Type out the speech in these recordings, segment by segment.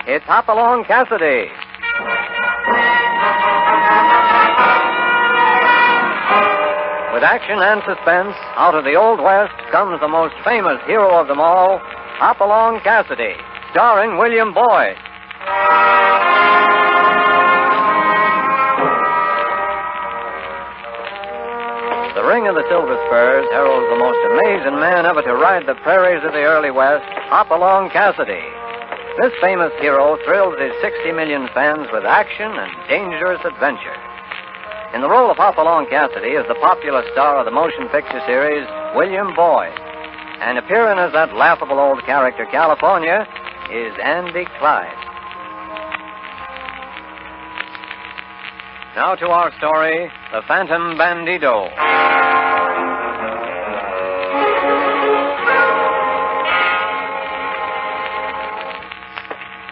it's Hopalong Cassidy. With action and suspense, out of the Old West comes the most famous hero of them all, Hopalong Cassidy, starring William Boyd. The Ring of the Silver Spurs heralds the most amazing man ever to ride the prairies of the early West, Hopalong Cassidy. This famous hero thrills his 60 million fans with action and dangerous adventure. In the role of Hopalong Cassidy is the popular star of the motion picture series, William Boyd. And appearing as that laughable old character, California, is Andy Clyde. Now to our story, The Phantom Bandito.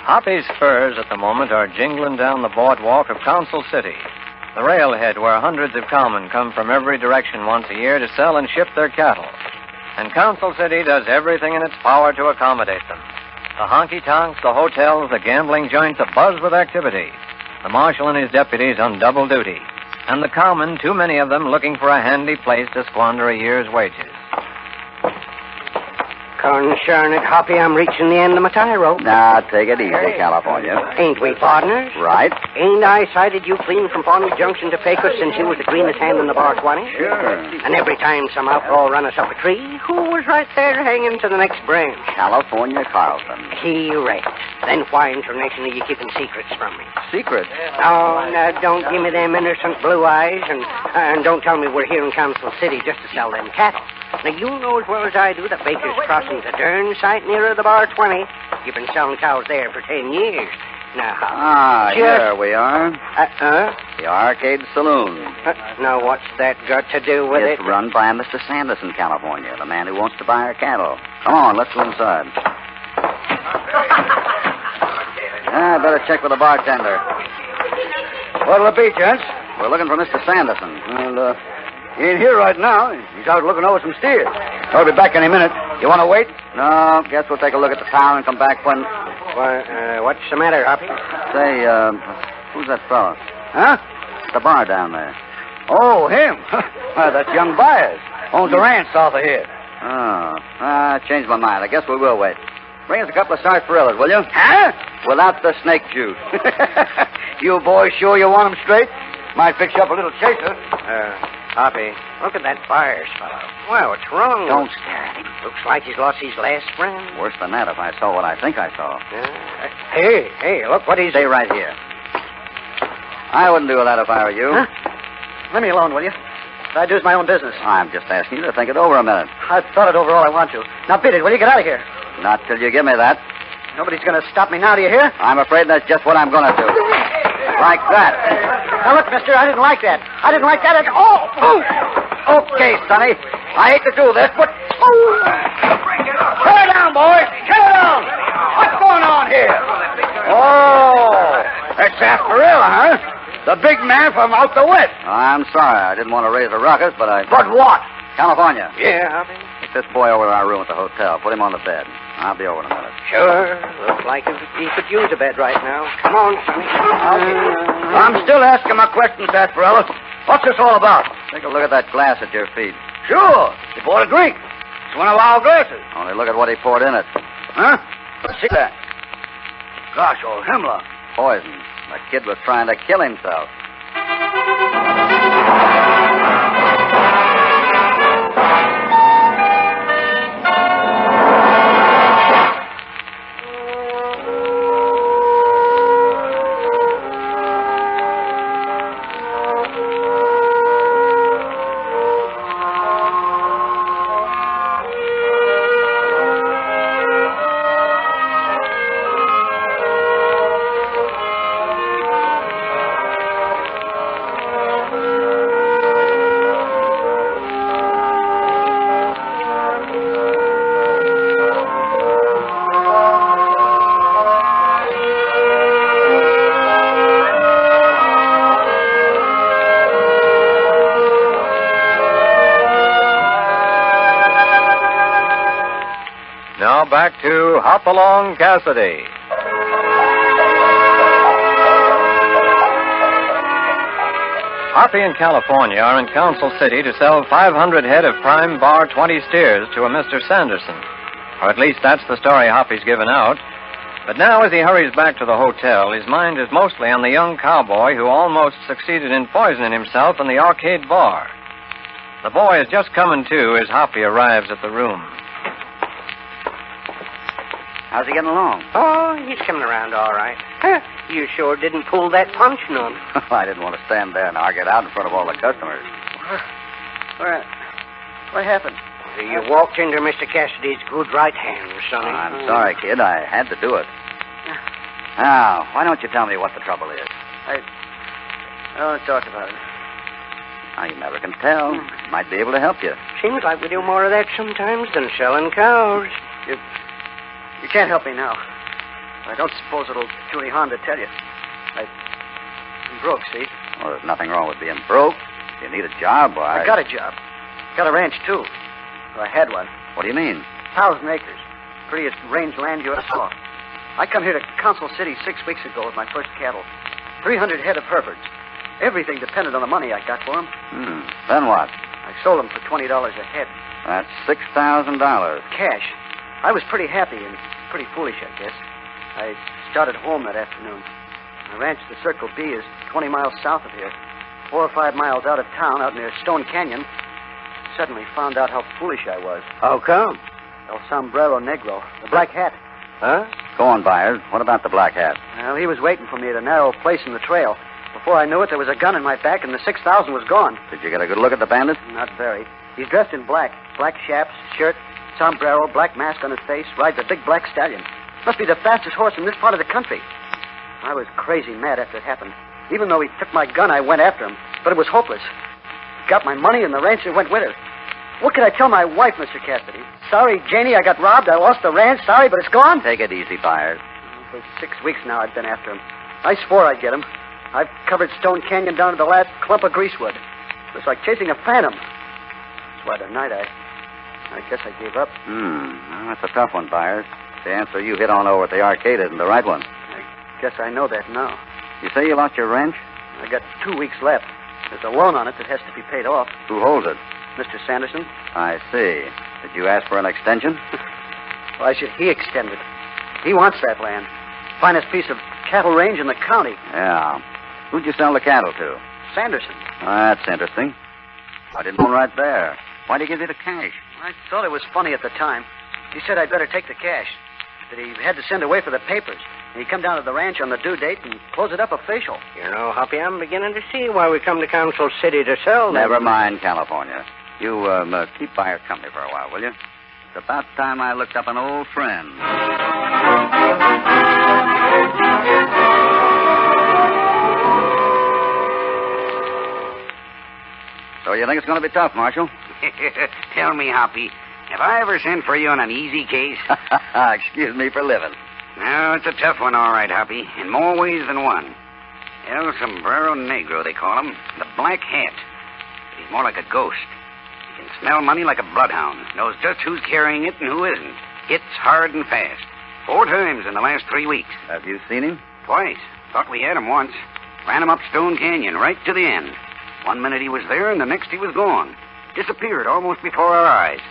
Hoppy's spurs at the moment are jingling down the boardwalk of Council City, the railhead where hundreds of cowmen come from every direction once a year to sell and ship their cattle. And Council City does everything in its power to accommodate them. The honky-tonks, the hotels, the gambling joints abuzz with activity. The marshal and his deputies on double duty. And the cowmen, too many of them, looking for a handy place to squander a year's wages. Concern it, Hoppy, I'm reaching the end of my tie rope. Now, take it easy, California. Ain't we partners? Right. Ain't I sighted you clean from Pawnee Junction to Pecos since you was the greenest hand in the bar 20? Sure. And every time some outlaw run us up a tree, who was right there hanging to the next branch? California Carlson. Correct. Then why internationally you keeping secrets from me? Secrets? Oh, now, don't give me them innocent blue eyes, and don't tell me we're here in Council City just to sell them cattle. Now, you know as well as I do that Baker's Crossing's a darn sight nearer the bar 20. You've been selling cows there for 10 years. Now, here we are. The The Arcade Saloon. Now, what's that got to do with It's it? run by Mr. Sanderson, California, the man who wants to buy our cattle. Come on, let's go inside. I better check with the bartender. What'll it be, gents? We're looking for Mr. Sanderson. Well, he ain't here right now. He's out looking over some steers. I'll be back any minute. You want to wait? No, guess we'll take a look at the town and come back when... Why, what's the matter, Hoppy? Say, who's that fellow? Huh? The bar down there. Oh, him. That's young Byers. Owns a ranch south of here. Oh, I changed my mind. I guess we will wait. Bring us a couple of sarsaparillas, will you? Huh? Without the snake juice. You boys sure you want them straight? Might fix you up a little chaser. Hoppy, look at that Byers fellow. Well, what's wrong? Don't stare at him. Looks like he's lost his last friend. Worse than that if I saw what I think I saw. Hey, look what he's... Stay right here. I wouldn't do that if I were you. Huh? Let me alone, will you? I do's my own business. I'm just asking you to think it over a minute. I've thought it over all I want to. Now, beat it, will you? Get out of here. Not till you give me that. Nobody's going to stop me now, do you hear? I'm afraid that's just what I'm going to do. Like that. Now, look, mister, I didn't like that. I didn't like that at all. Okay, Sonny. I hate to do this, but... Turn it down, boys. Turn it down. What's going on here? Oh, that's sarsaparilla, huh? The big man from out the west. I'm sorry. I didn't want to raise a ruckus, but I... But what? California. Yeah, Hoppy? Take this boy over to our room at the hotel. Put him on the bed. I'll be over in a minute. Sure. Looks like he could use a bed right now. Come on, Sonny. I'm still asking my questions, sarsaparilla. What's this all about? Take a look at that glass at your feet. Sure. You bought a drink. It's one of our glasses. Only look at what he poured in it. Huh? Let's see that. Gosh, old hemlock. Poison. The kid was trying to kill himself. Now back to Hopalong Cassidy. Hoppy and California are in Council City to sell 500 head of prime bar 20 steers to a Mr. Sanderson. Or at least that's the story Hoppy's given out. But now, as he hurries back to the hotel, his mind is mostly on the young cowboy who almost succeeded in poisoning himself in the arcade bar. The boy is just coming to as Hoppy arrives at the room. How's he getting along? Oh, he's coming around all right. Huh. You sure didn't pull that punch on him. I didn't want to stand there and argue it out in front of all the customers. What happened? You walked into Mr. Cassidy's good right hand, Sonny. I'm sorry, kid. I had to do it. Now, why don't you tell me what the trouble is? I don't talk about it. Now, you never can tell. Might be able to help you. Seems like we do more of that sometimes than selling cows. You can't help me now. I don't suppose it'll do any harm to tell you. I'm broke, see? Well, there's nothing wrong with being broke. If you need a job, why... I got a job. Got a ranch, too. Well, I had one. What do you mean? 1,000 acres. Prettiest range land you ever saw. I come here to Council City 6 weeks ago with my first cattle. 300 head of Herefords. Everything depended on the money I got for them. Then what? I sold them for $20 a head. That's $6,000. Cash. I was pretty happy and pretty foolish, I guess. I started home that afternoon. My ranch, the Circle B, is 20 miles south of here. 4 or 5 miles out of town, out near Stone Canyon. Suddenly found out how foolish I was. How come? El Sombrero Negro, the black hat. Huh? Go on, Byers. What about the black hat? Well, he was waiting for me at a narrow place in the trail. Before I knew it, there was a gun in my back, and the 6,000 was gone. Did you get a good look at the bandit? Not very. He's dressed in black. Black chaps, shirt, sombrero, black mask on his face, rides a big black stallion. Must be the fastest horse in this part of the country. I was crazy mad after it happened. Even though he took my gun, I went after him. But it was hopeless. Got my money, and the rancher went with her. What could I tell my wife, Mr. Cassidy? Sorry, Janie, I got robbed. I lost the ranch. Sorry, but it's gone. Take it easy, Byers. For 6 weeks now, I've been after him. I swore I'd get him. I've covered Stone Canyon down to the last clump of greasewood. It was like chasing a phantom. That's why tonight I guess I gave up. Well, that's a tough one, Byers. The answer you hit on over at the arcade isn't the right one. I guess I know that now. You say you lost your ranch? I got 2 weeks left. There's a loan on it that has to be paid off. Who holds it? Mr. Sanderson? I see. Did you ask for an extension? Why should he extend it? He wants that land. Finest piece of cattle range in the county. Yeah. Who'd you sell the cattle to? Sanderson. That's interesting. I didn't know right there. Why'd he give you the cash? I thought it was funny at the time. He said I'd better take the cash. That he had to send away for the papers. And he'd come down to the ranch on the due date and close it up official. You know, Hoppy, I'm beginning to see why we come to Council City to sell them. Never mind, California. You keep Byers company for a while, will you? It's about time I looked up an old friend. So you think it's going to be tough, Marshal? Tell me, Hoppy, have I ever sent for you on an easy case? Excuse me for living. No, it's a tough one, all right, Hoppy, in more ways than one. El Sombrero Negro, they call him. The Black Hat. He's more like a ghost. He can smell money like a bloodhound. Knows just who's carrying it and who isn't. Hits hard and fast. 4 times in the last 3 weeks. Have you seen him? Twice. Thought we had him once. Ran him up Stone Canyon right to the end. 1 minute he was there, and the next he was gone. Disappeared almost before our eyes.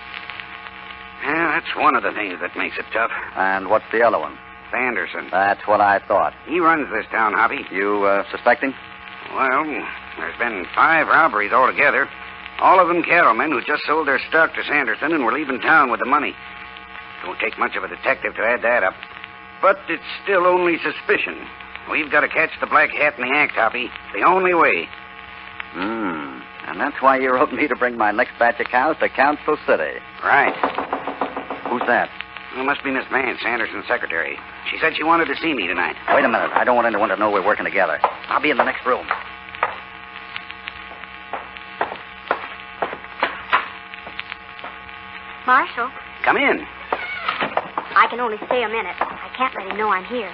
Yeah, that's one of the things that makes it tough. And what's the other one? Sanderson. That's what I thought. He runs this town, Hoppy. You suspect him? Well, there's been 5 robberies altogether. All of them cattlemen who just sold their stock to Sanderson and were leaving town with the money. Don't take much of a detective to add that up. But it's still only suspicion. We've got to catch the Black Hat in the act, Hoppy. The only way. And that's why you wrote me to bring my next batch of cows to Council City. Right. Who's that? It must be Miss Vance, Sanderson's secretary. She said she wanted to see me tonight. Wait a minute. I don't want anyone to know we're working together. I'll be in the next room. Marshal, Come in. I can only stay a minute. I can't let him know I'm here.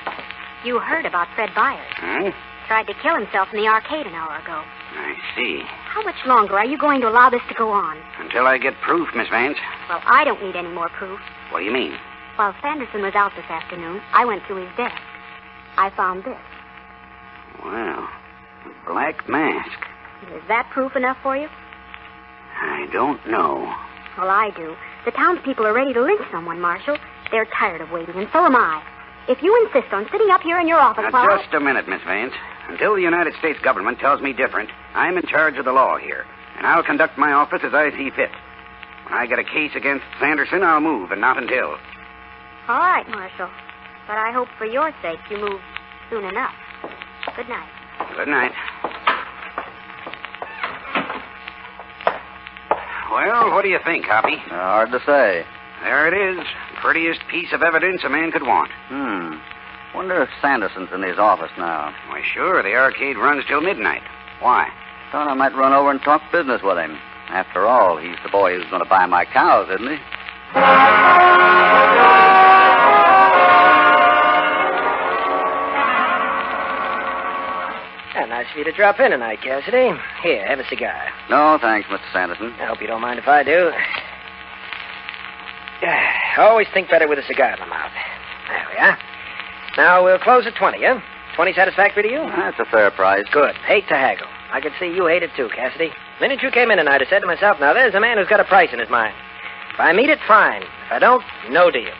You heard about Fred Byers. Huh? Tried to kill himself in the arcade an hour ago. I see. How much longer are you going to allow this to go on? Until I get proof, Miss Vance. Well, I don't need any more proof. What do you mean? While Sanderson was out this afternoon, I went through his desk. I found this. Well, a black mask. Is that proof enough for you? I don't know. Well, I do. The townspeople are ready to lynch someone, Marshal. They're tired of waiting, and so am I. If you insist on sitting up here in your office Now, just a minute, Miss Vance. Until the United States government tells me different, I'm in charge of the law here, and I'll conduct my office as I see fit. When I get a case against Sanderson, I'll move, and not until. All right, Marshal. But I hope for your sake you move soon enough. Good night. Good night. Well, what do you think, Hoppy? Hard to say. There it is. Prettiest piece of evidence a man could want. Wonder if Sanderson's in his office now. Why, sure. The arcade runs till midnight. Why? Thought I might run over and talk business with him. After all, he's the boy who's going to buy my cows, isn't he? Nice of you to drop in tonight, Cassidy. Here, have a cigar. No, thanks, Mr. Sanderson. I hope you don't mind if I do. Always think better with a cigar in the mouth. There we are. Now, we'll close at 20, huh? 20 satisfactory to you? That's a fair price. Good. Hate to haggle. I could see you hate it, too, Cassidy. The minute you came in tonight, I said to myself, now there's a man who's got a price in his mind. If I meet it, fine. If I don't, no deal.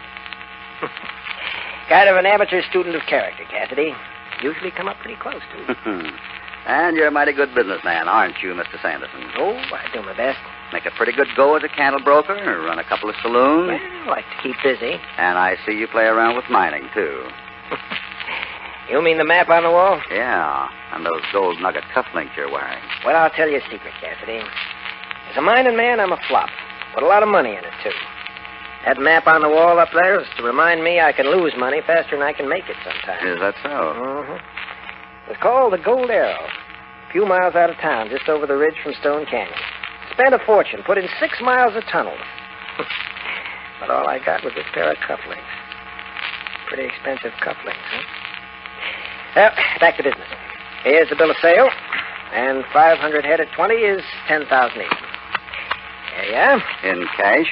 Kind of an amateur student of character, Cassidy. Usually come up pretty close to it. And you're a mighty good businessman, aren't you, Mr. Sanderson? Oh, I do my best. Make a pretty good go as a cattle broker, or run a couple of saloons. Well, I like to keep busy. And I see you play around with mining, too. You mean the map on the wall? Yeah, and those gold nugget cufflinks you're wearing. Well, I'll tell you a secret, Cassidy. As a mining man, I'm a flop. Put a lot of money in it, too. That map on the wall up there is to remind me I can lose money faster than I can make it sometimes. Is that so? Mm-hmm. It's called the Gold Arrow. A few miles out of town, just over the ridge from Stone Canyon. Spent a fortune, put in 6 miles of tunnel. But all I got was this pair of cufflinks. Pretty expensive cufflinks, huh? Well, back to business. Here's the bill of sale. And 500 head at 20 is 10,000 each. There you are. In cash?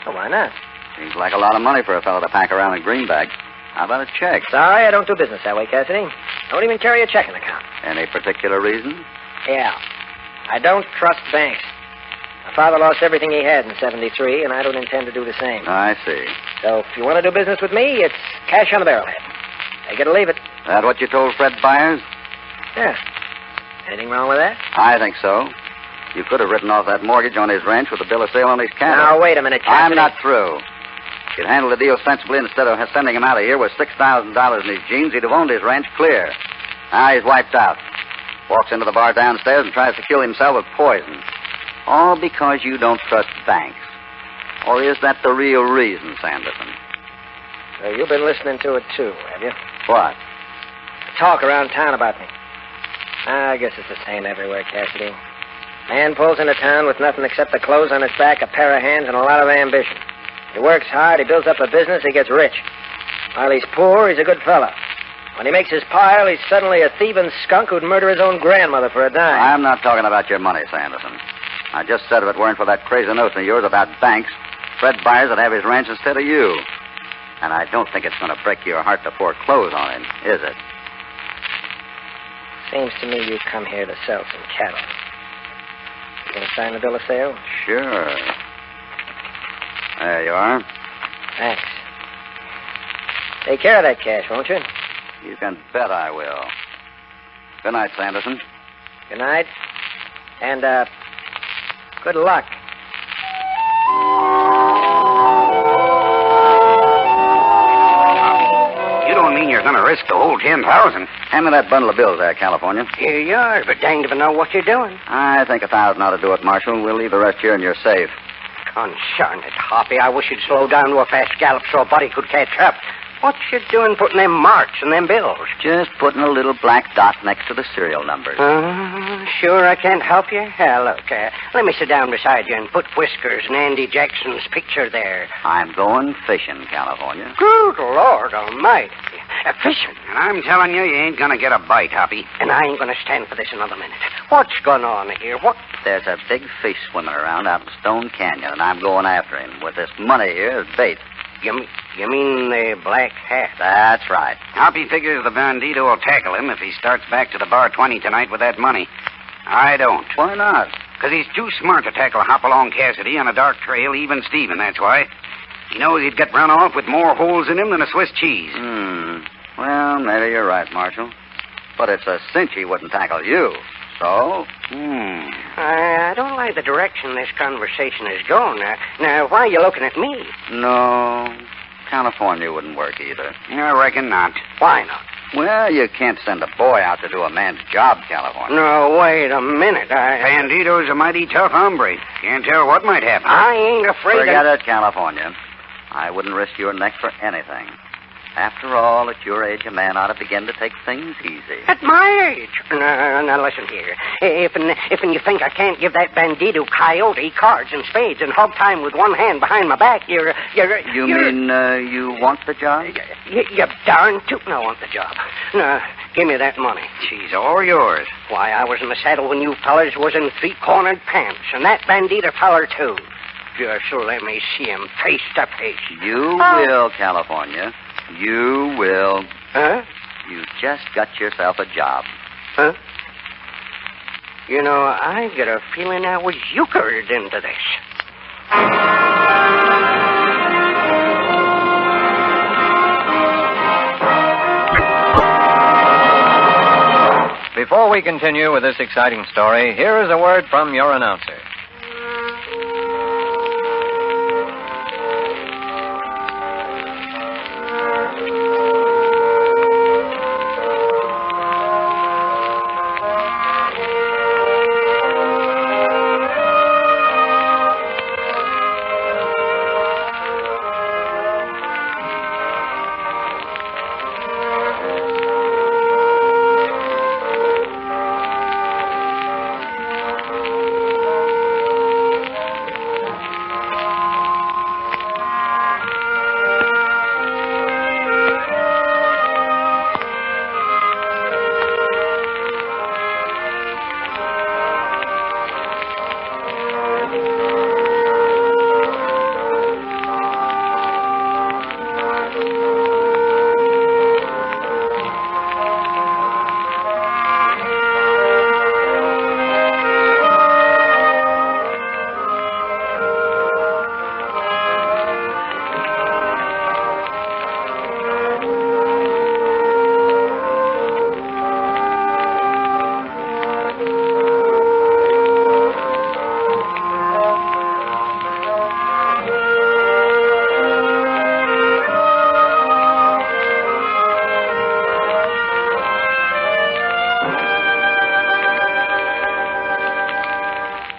Oh, why not? Seems like a lot of money for a fellow to pack around in greenback. How about a check? Sorry, I don't do business that way, Cassidy. Don't even carry a checking account. Any particular reason? Yeah. I don't trust banks. My father lost everything he had in 73, and I don't intend to do the same. I see. So if you want to do business with me, it's cash on the barrelhead. Take it or leave it. That what you told Fred Byers? Yeah. Anything wrong with that? I think so. You could have written off that mortgage on his ranch with a bill of sale on his cattle. Now, wait a minute, Cassidy. I'm not through. If you'd handled the deal sensibly instead of sending him out of here with $6,000 in his jeans, he'd have owned his ranch clear. Now he's wiped out. Walks into the bar downstairs and tries to kill himself with poison. All because you don't trust banks. Or is that the real reason, Sanderson? So you've been listening to it, too, have you? What? Talk around town about me. I guess it's the same everywhere, Cassidy. Man pulls into town with nothing except the clothes on his back, a pair of hands, and a lot of ambition. He works hard, he builds up a business, he gets rich. While he's poor, he's a good fella. When he makes his pile, he's suddenly a thieving skunk who'd murder his own grandmother for a dime. I'm not talking about your money, Sanderson. I just said if it weren't for that crazy notion of yours about banks, Fred Byers would have his ranch instead of you. And I don't think it's going to break your heart to foreclose on him, is it? Seems to me you come here to sell some cattle. You going to sign the bill of sale? Sure. There you are. Thanks. Take care of that cash, won't you? You can bet I will. Good night, Sanderson. Good night. And, good luck. You don't mean you're going to risk the whole 10,000? Hand me that bundle of bills there, California. Here you are, but danged if I know what you're doing. I think 1,000 ought to do it, Marshal. We'll leave the rest here in your safe. Concern it, Hoppy. I wish you'd slow down to a fast gallop so a buddy could catch up. What you doing putting them marks in them bills? Just putting a little black dot next to the serial numbers. Sure I can't help you? Look, let me sit down beside you and put Whiskers and Andy Jackson's picture there. I'm going fishing, California. Good Lord almighty. Fishing? And I'm telling you, you ain't going to get a bite, Hoppy. And I ain't going to stand for this another minute. What's going on here? What? There's a big fish swimming around out in Stone Canyon, and I'm going after him with this money here as bait. You mean the black hat? That's right. Hoppy figures the Bandito will tackle him if he starts back to the bar 20 tonight with that money. I don't. Why not? Because he's too smart to tackle Hopalong Cassidy on a dark trail, even Steven, that's why. He knows he'd get run off with more holes in him than a Swiss cheese. Well, maybe you're right, Marshal. But it's a cinch he wouldn't tackle you. So? I don't like the direction this conversation is going. Now, why are you looking at me? No. California wouldn't work either. I reckon not. Why not? Well, you can't send a boy out to do a man's job, California. No, wait a minute. Bandito's a mighty tough hombre. Can't tell what might happen. I ain't afraid Forget it, California. I wouldn't risk your neck for anything. After all, at your age, a man ought to begin to take things easy. At my age? Now listen here. If you think I can't give that Bandito coyote cards and spades and hog time with one hand behind my back, You mean you want the job? You darn tootin' I want the job. Now, give me that money. She's all yours. Why, I was in the saddle when you fellers was in three-cornered pants, and that Bandito feller, too. Just let me see him face to face. You will, California. You will. Huh? You just got yourself a job. Huh? You know, I get a feeling I was euchred into this. Before we continue with this exciting story, here is a word from your announcer.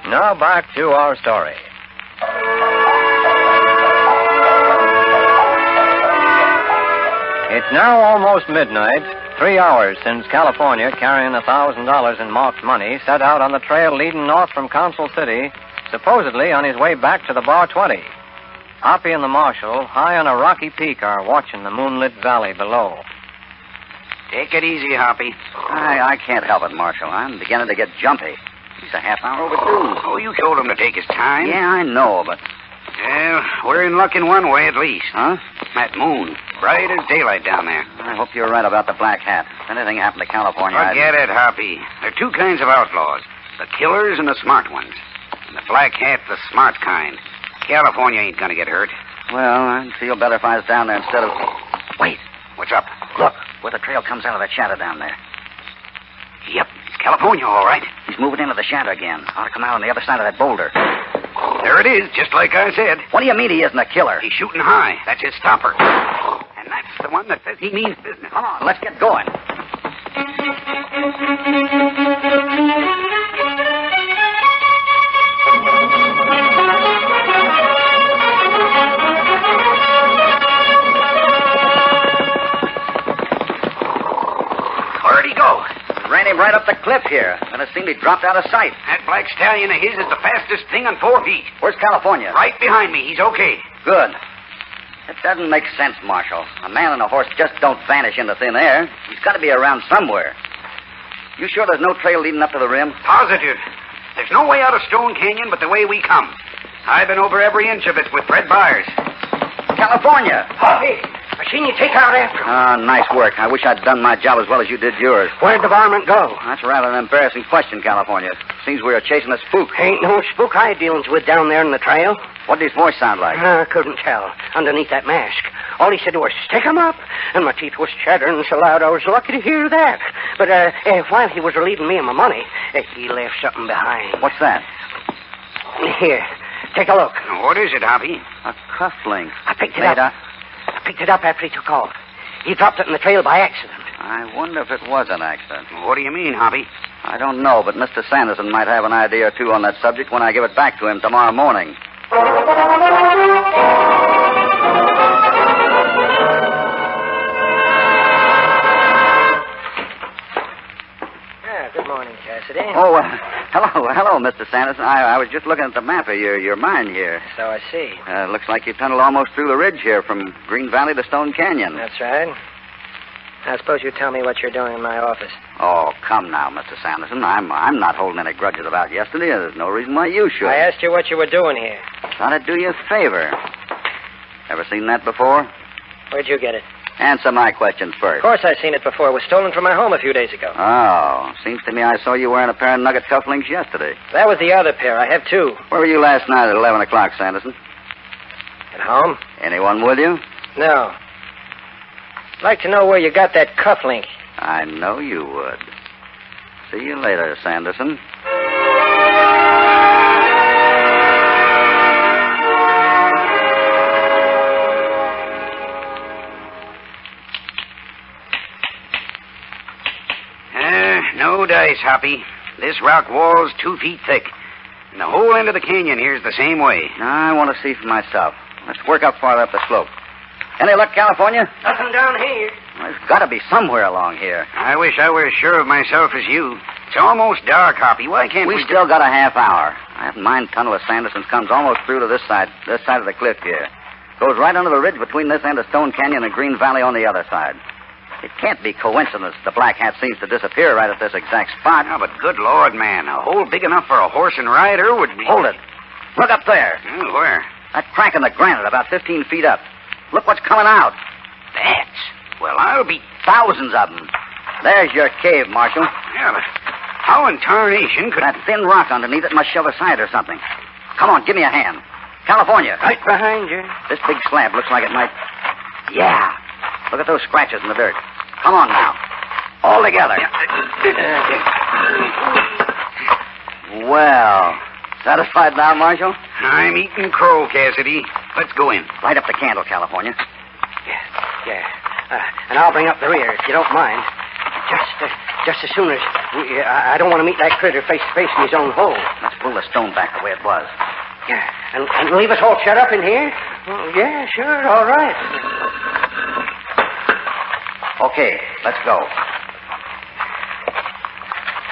Now back to our story. It's now almost midnight, 3 hours since California, carrying $1,000 in marked money, set out on the trail leading north from Council City, supposedly on his way back to the Bar 20. Hoppy and the marshal, high on a rocky peak, are watching the moonlit valley below. Take it easy, Hoppy. I can't help it, Marshal. I'm beginning to get jumpy. He's a half hour overdue. Oh, you told him to take his time. Yeah, I know, but... Well, we're in luck in one way, at least. Huh? That moon. Bright as daylight down there. I hope you're right about the black hat. If anything happened to California, Forget it, Hoppy. There are two kinds of outlaws. The killers and the smart ones. And the black hat's the smart kind. California ain't gonna get hurt. Well, I'd feel better if I was down there instead of... Wait. What's up? Look, where the trail comes out of that shadow down there. Yep, it's California, all right. He's moving into the shadow again. Ought to come out on the other side of that boulder. There it is, just like I said. What do you mean he isn't a killer? He's shooting high. That's his stopper. And that's the one that says he means business. Come on, let's get going. Where'd he go? Ran him right up the cliff here. And it seemed he dropped out of sight. That black stallion of his is the fastest thing on 4 feet. Where's California? Right behind me. He's okay. Good. It doesn't make sense, Marshal. A man and a horse just don't vanish into thin air. He's got to be around somewhere. You sure there's no trail leading up to the rim? Positive. There's no way out of Stone Canyon but the way we come. I've been over every inch of it with Fred Byers. California! Hoppy! I seen you take out after him. Ah, nice work. I wish I'd done my job as well as you did yours. Where'd the varmint go? That's rather an embarrassing question, California. Seems we were chasing a spook. Ain't no spook I dealings with down there in the trail. What did his voice sound like? I couldn't tell. Underneath that mask. All he said was, stick 'em up. And my teeth was chattering so loud I was lucky to hear that. But while he was relieving me of my money, he left something behind. What's that? Here, take a look. What is it, Hoppy? A cufflink. I picked it up. I picked it up after he took off. He dropped it in the trail by accident. I wonder if it was an accident. What do you mean, Hoppy? I don't know, but Mr. Sanderson might have an idea or two on that subject when I give it back to him tomorrow morning. Good morning, Cassidy. Oh, hello, Mr. Sanderson. I was just looking at the map of your mine here. So I see. Looks like you tunneled almost through the ridge here from Green Valley to Stone Canyon. That's right. Now, suppose you tell me what you're doing in my office. Oh, come now, Mr. Sanderson. I'm not holding any grudges about yesterday. There's no reason why you should. I asked you what you were doing here. Thought I'd do you a favor. Ever seen that before? Where'd you get it? Answer my questions Of first. course I've seen it before. It was stolen from my home a few days ago. Oh, seems to me I saw you wearing a pair of nugget cufflinks yesterday. That was the other pair. I have two. Where were you last night at 11 o'clock, Sanderson? At home? Anyone with you? No. I'd like to know where you got that cufflink. I know you would. See you later, Sanderson. No dice, Hoppy. This rock wall's 2 feet thick. And the whole end of the canyon here's the same way. I want to see for myself. Let's work up farther up the slope. Any luck, California? Nothing down here. Well, there's got to be somewhere along here. I wish I were as sure of myself as you. It's almost dark, Hoppy. Why can't we... We still got a half hour. That mine tunnel of Sanderson's comes almost through to this side of the cliff here. Goes right under the ridge between this end of Stone Canyon and Green Valley on the other side. It can't be coincidence the black hat seems to disappear right at this exact spot. Oh, but good Lord, man. A hole big enough for a horse and rider would be... Hold it. Look up there. Oh, where? That crack in the granite about 15 feet up. Look what's coming out. Bats. Well, I'll be... Thousands of them. There's your cave, Marshal. Yeah, but how in tarnation could... That thin rock underneath it must shove aside or something. Come on, give me a hand. California. Right behind you. This big slab looks like it might... Yeah. Look at those scratches in the dirt. Come on now. All together. Well, satisfied now, Marshal? I'm eating crow, Cassidy. Let's go in. Light up the candle, California. Yeah. And I'll bring up the rear, if you don't mind. Just as soon as... I don't want to meet that critter face to face in his own hole. Let's pull the stone back the way it was. Yeah. And leave us all shut up in here? Oh, yeah, sure, all right. Okay, let's go.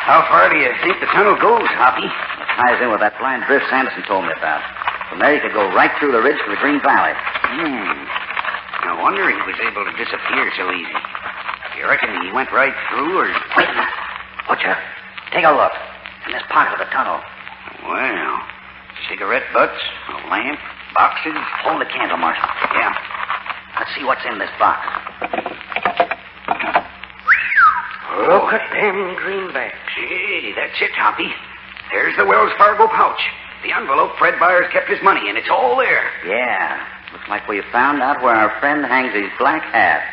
How far do you think the tunnel goes, Hoppy? It ties in with that blind drift Sanderson told me about. From there you could go right through the ridge to the Green Valley. No wonder he was able to disappear so easy. You reckon he went right through, or... Wait a minute. Butcher, take a look. In this pocket of the tunnel. Well, cigarette butts, a lamp, boxes. Hold the candle, Marshal. Yeah. Let's see what's in this box. Look at them greenbacks. Gee, that's it, Hoppy. There's the Wells Fargo pouch. The envelope Fred Byers kept his money in. It's all there. Yeah. Looks like we found out where our friend hangs his black hat.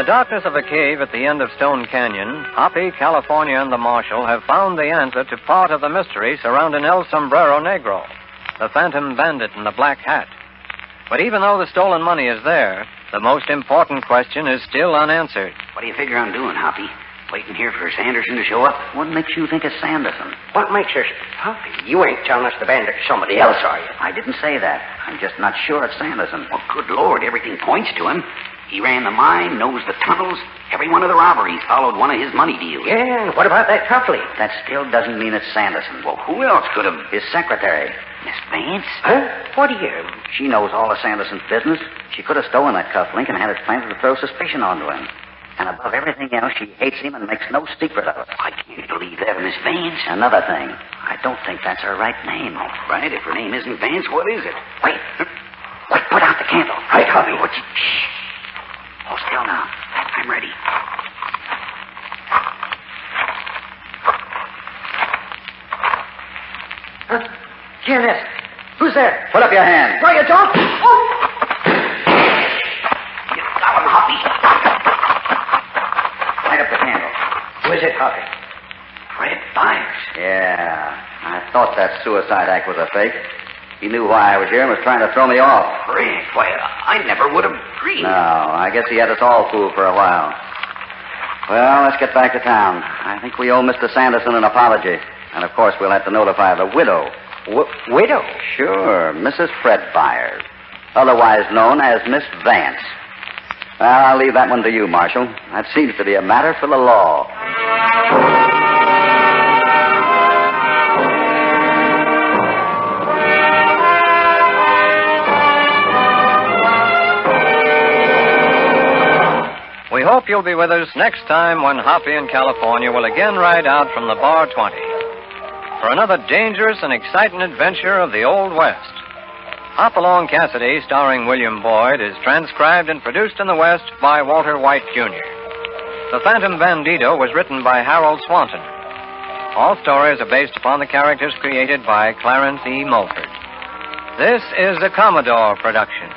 darkness of a cave at the end of Stone Canyon, Hoppy, California, and the Marshal have found the answer to part of the mystery surrounding El Sombrero Negro, the phantom bandit in the black hat. But even though the stolen money is there, the most important question is still unanswered. What do you figure on doing, Hoppy? Waiting here for Sanderson to show up? What makes you think it's Sanderson? What makes her... Hoppy, you ain't telling us the bandit's somebody else, are you? I didn't say that. I'm just not sure it's Sanderson. Well, good Lord, everything points to him. He ran the mine, knows the tunnels. Every one of the robberies followed one of his money deals. Yeah, and what about that cufflink? That still doesn't mean it's Sanderson. Well, who else could have... His secretary. Miss Vance? Huh? What do you... She knows all of Sanderson's business. She could have stolen that cufflink and had it planted to throw suspicion onto him. And above everything else, she hates him and makes no secret of it. I can't believe that, Miss Vance. Another thing, I don't think that's her right name. All right, if her name isn't Vance, what is it? Wait, put out the candle. Right, Hoppy. Shh. Hold still now. I'm ready. Kenneth, who's there? Put up your hand. No, you don't. Oh! You got him, Hoppy. Light up the candle. Who is it, Hoppy? Fred Byers. Yeah, I thought that suicide act was a fake. He knew why I was here and was trying to throw me off. Fred? Why, I never would have dreamed. No, I guess he had us all fooled for a while. Well, let's get back to town. I think we owe Mr. Sanderson an apology. And, of course, we'll have to notify the widow. Widow? Sure, Mrs. Fred Byers, otherwise known as Miss Vance. Well, I'll leave that one to you, Marshal. That seems to be a matter for the law. We hope you'll be with us next time when Hoppy in California will again ride out from the Bar 20 for another dangerous and exciting adventure of the Old West. Hopalong Cassidy, starring William Boyd, is transcribed and produced in the West by Walter White, Jr. The Phantom Bandito was written by Harold Swanton. All stories are based upon the characters created by Clarence E. Mulford. This is a Commodore production.